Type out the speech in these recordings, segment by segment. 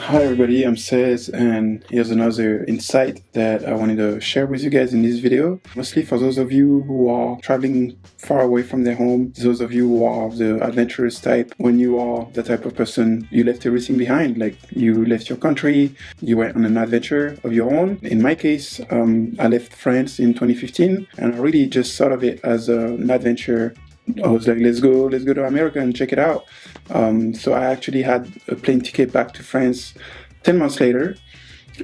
Hi everybody, I'm Cez, and here's another insight that I wanted to share with you guys in this video. Mostly for those of you who are traveling far away from their home, those of you who are the adventurous type, when you are the type of person, you left everything behind, like you left your country, you went on an adventure of your own. In my case, I left France in 2015, and I really just thought of it as an adventure. I was like, let's go to America and check it out. So I actually had a plane ticket back to France 10 months later.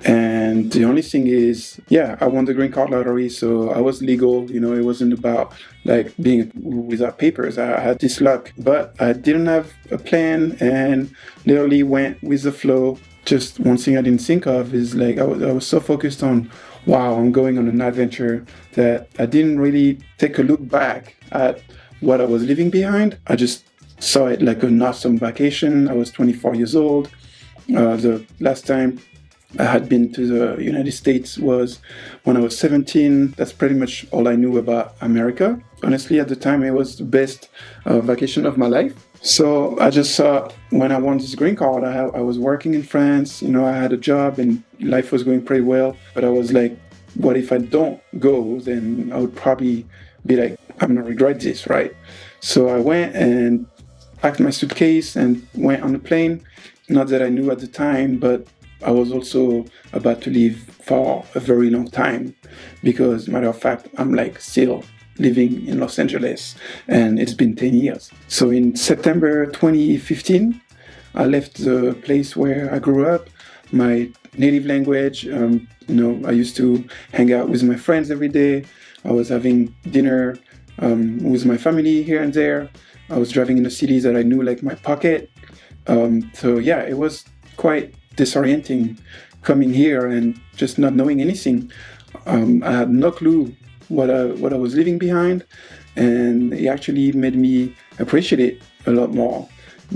And the only thing is, yeah, I won the green card lottery, so I was legal. It wasn't about like being without papers. I had this luck, but I didn't have a plan and literally went with the flow. Just one thing I didn't think of is like I was so focused on, wow, I'm going on an adventure, that I didn't really take a look back at what I was leaving behind. I just saw it like an awesome vacation. I was 24 years old. The last time I had been to the United States was when I was 17. That's pretty much all I knew about America. Honestly, at the time, it was the best vacation of my life. So I just saw, when I won this green card, I was working in France. I had a job and life was going pretty well. But I was like, what if I don't go? Then I would probably be like, I'm gonna regret this, right? So I went and packed my suitcase and went on a plane. Not that I knew at the time, but I was also about to leave for a very long time, because matter of fact, I'm like still living in Los Angeles and it's been 10 years. So in September 2015, I left the place where I grew up, my native language. I used to hang out with my friends every day. I was having dinner with my family here and there. I was driving in the cities that I knew like my pocket. So yeah, it was quite disorienting coming here and just not knowing anything. I had no clue what I was leaving behind, and it actually made me appreciate it a lot more,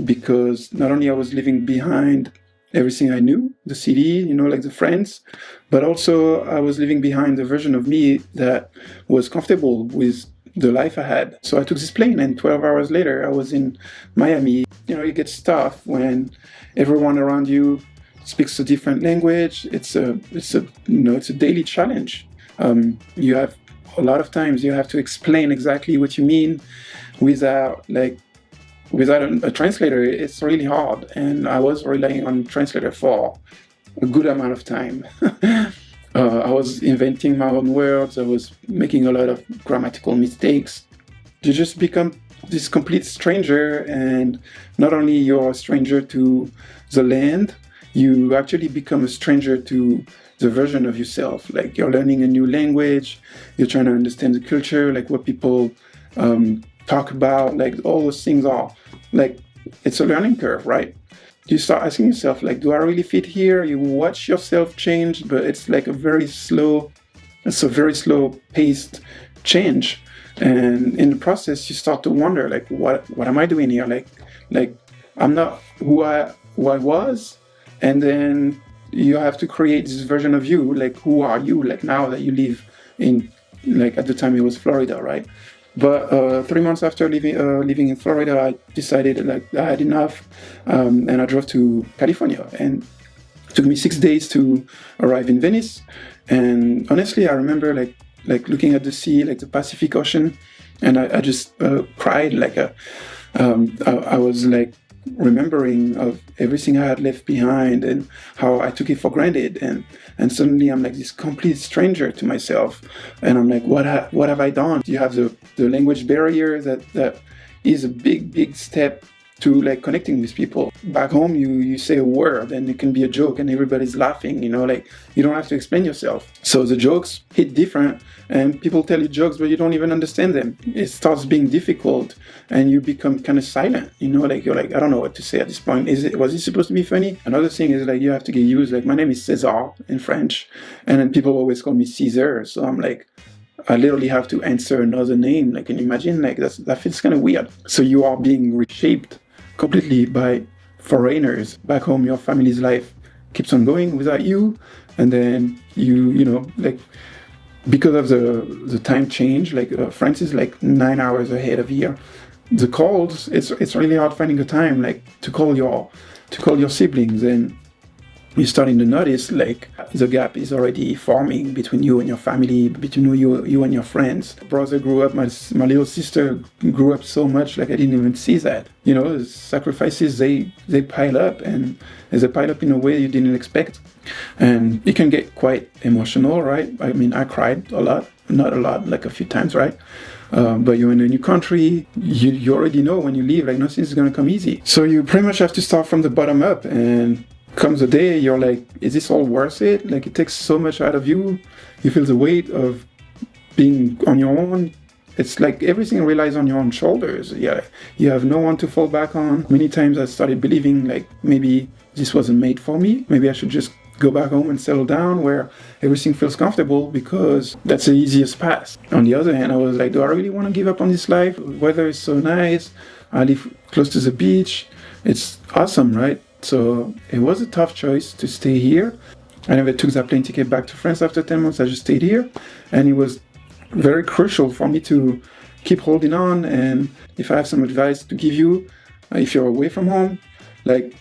because not only I was leaving behind everything I knew, the city, like the friends, but also I was leaving behind the version of me that was comfortable with the life I had. So I took this plane, and 12 hours later, I was in Miami. It gets tough when everyone around you speaks a different language. It's a daily challenge. You have a lot of times you have to explain exactly what you mean without a translator. It's really hard, and I was relying on a translator for a good amount of time. I was inventing my own words. I was making a lot of grammatical mistakes. You just become this complete stranger, and not only you're a stranger to the land, you actually become a stranger to the version of yourself. Like, you're learning a new language, you're trying to understand the culture, like what people talk about, like all those things are like, it's a learning curve, right? You start asking yourself, like, do I really fit here? You watch yourself change, but it's like a very slow paced change. And in the process, you start to wonder, like, what am I doing here? Like I'm not who I was. And then you have to create this version of you. Like, who are you? Like, now that you live in, like, at the time it was Florida, right? But 3 months after living in Florida, I decided like I had enough, and I drove to California. And it took me 6 days to arrive in Venice. And honestly, I remember like looking at the sea, like the Pacific Ocean, and I just cried. I was like remembering of everything I had left behind and how I took it for granted, and suddenly I'm like this complete stranger to myself, and I'm like, what have I done? You have the language barrier that is a big step to like connecting with people. Back home, you say a word and it can be a joke and everybody's laughing, like you don't have to explain yourself. So the jokes hit different, and people tell you jokes but you don't even understand them. It starts being difficult and you become kind of silent, like you're like, I don't know what to say at this point. Was it supposed to be funny? Another thing is like you have to get used, like my name is César in French, and then people always call me Caesar, so I'm like, I literally have to answer another name. Like, can you imagine? Like, that feels kind of weird. So you are being reshaped completely by foreigners. Back home, your family's life keeps on going without you, and then like, because of the time change, like France is like 9 hours ahead of here. The calls, it's really hard finding a time like to call your siblings, and you're starting to notice like the gap is already forming between you and your family, between you and your friends. My brother grew up, my little sister grew up so much, like I didn't even see that. You know, the sacrifices, they pile up, and they pile up in a way you didn't expect. And it can get quite emotional, right? I mean, I cried a lot, not a lot, like a few times, right? But you're in a new country, you already know when you leave, like nothing's gonna come easy. So you pretty much have to start from the bottom up, and comes a day you're like, is this all worth it? Like, it takes so much out of you. You feel the weight of being on your own. It's like everything relies on your own shoulders. Yeah, you have no one to fall back on. Many times I started believing like maybe this wasn't made for me. Maybe I should just go back home and settle down where everything feels comfortable, because that's the easiest path. On the other hand, I was like, do I really want to give up on this life? Weather is so nice. I live close to the beach. It's awesome, right? So it was a tough choice to stay here. I never took that plane ticket back to France after 10 months. I just stayed here. And it was very crucial for me to keep holding on. And if I have some advice to give you, if you're away from home, like,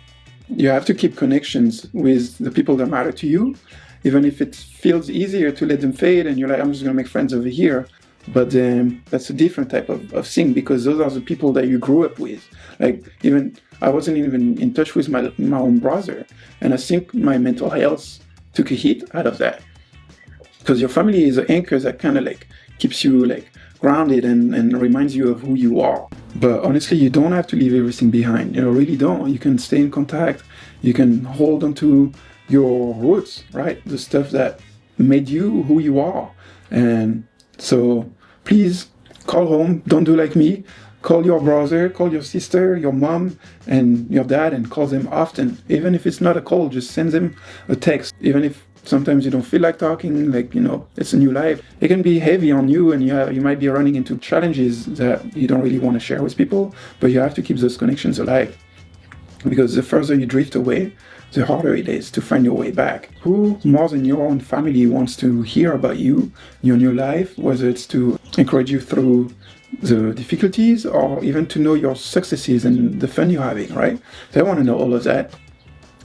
you have to keep connections with the people that matter to you, even if it feels easier to let them fade and you're like, I'm just going to make friends over here. But that's a different type of thing, because those are the people that you grew up with. Like, even I wasn't even in touch with my own brother. And I think my mental health took a hit out of that. Because your family is an anchor that kind of like keeps you like grounded and reminds you of who you are. But honestly, you don't have to leave everything behind. You really don't. You can stay in contact. You can hold on to your roots, right? The stuff that made you who you are. And so please call home. Don't do like me. Call your brother, call your sister, your mom, and your dad, and call them often. Even if it's not a call, just send them a text. Even if sometimes you don't feel like talking, like, you know, it's a new life. It can be heavy on you, and you might be running into challenges that you don't really want to share with people, but you have to keep those connections alive. Because the further you drift away, the harder it is to find your way back. Who more than your own family wants to hear about you, your new life, whether it's to encourage you through the difficulties or even to know your successes and the fun you're having, right? They want to know all of that.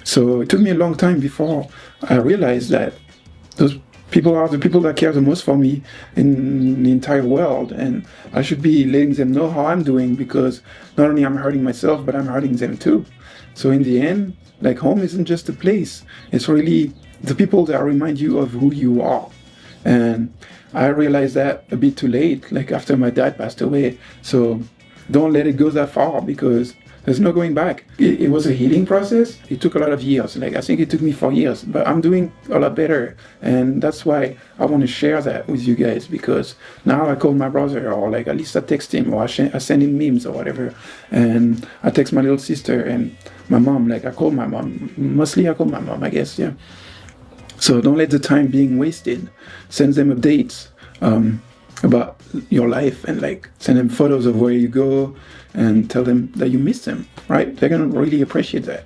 So it took me a long time before I realized that those people are the people that care the most for me in the entire world, and I should be letting them know how I'm doing, because not only I'm hurting myself, but I'm hurting them too. So in the end, like, home isn't just a place. It's really the people that remind you of who you are. And I realized that a bit too late, like after my dad passed away. So don't let it go that far, because there's no going back. It was a healing process. It took a lot of years. Like, I think it took me 4 years, but I'm doing a lot better. And that's why I want to share that with you guys, because now I call my brother, or like at least I text him, or I send him memes or whatever. And I text my little sister and my mom. Like, I call my mom. Mostly I call my mom, I guess, yeah. So don't let the time being wasted. Send them updates about your life, and like send them photos of where you go, and tell them that you miss them, right? They're gonna really appreciate that.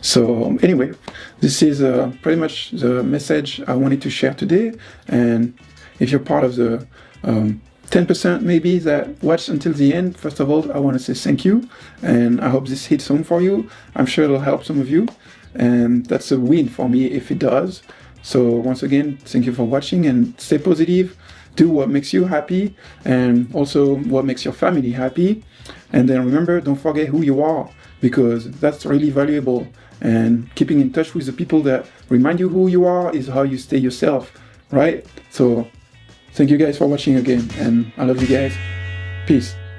So anyway, this is pretty much the message I wanted to share today. And if you're part of the 10% maybe that watched until the end, first of all, I want to say thank you. And I hope this hits home for you. I'm sure it'll help some of you. And that's a win for me if it does. So once again, thank you for watching, and stay positive. Do what makes you happy, and also what makes your family happy. And then remember, don't forget who you are, because that's really valuable. And keeping in touch with the people that remind you who you are is how you stay yourself, right? So thank you guys for watching again, and I love you guys. Peace.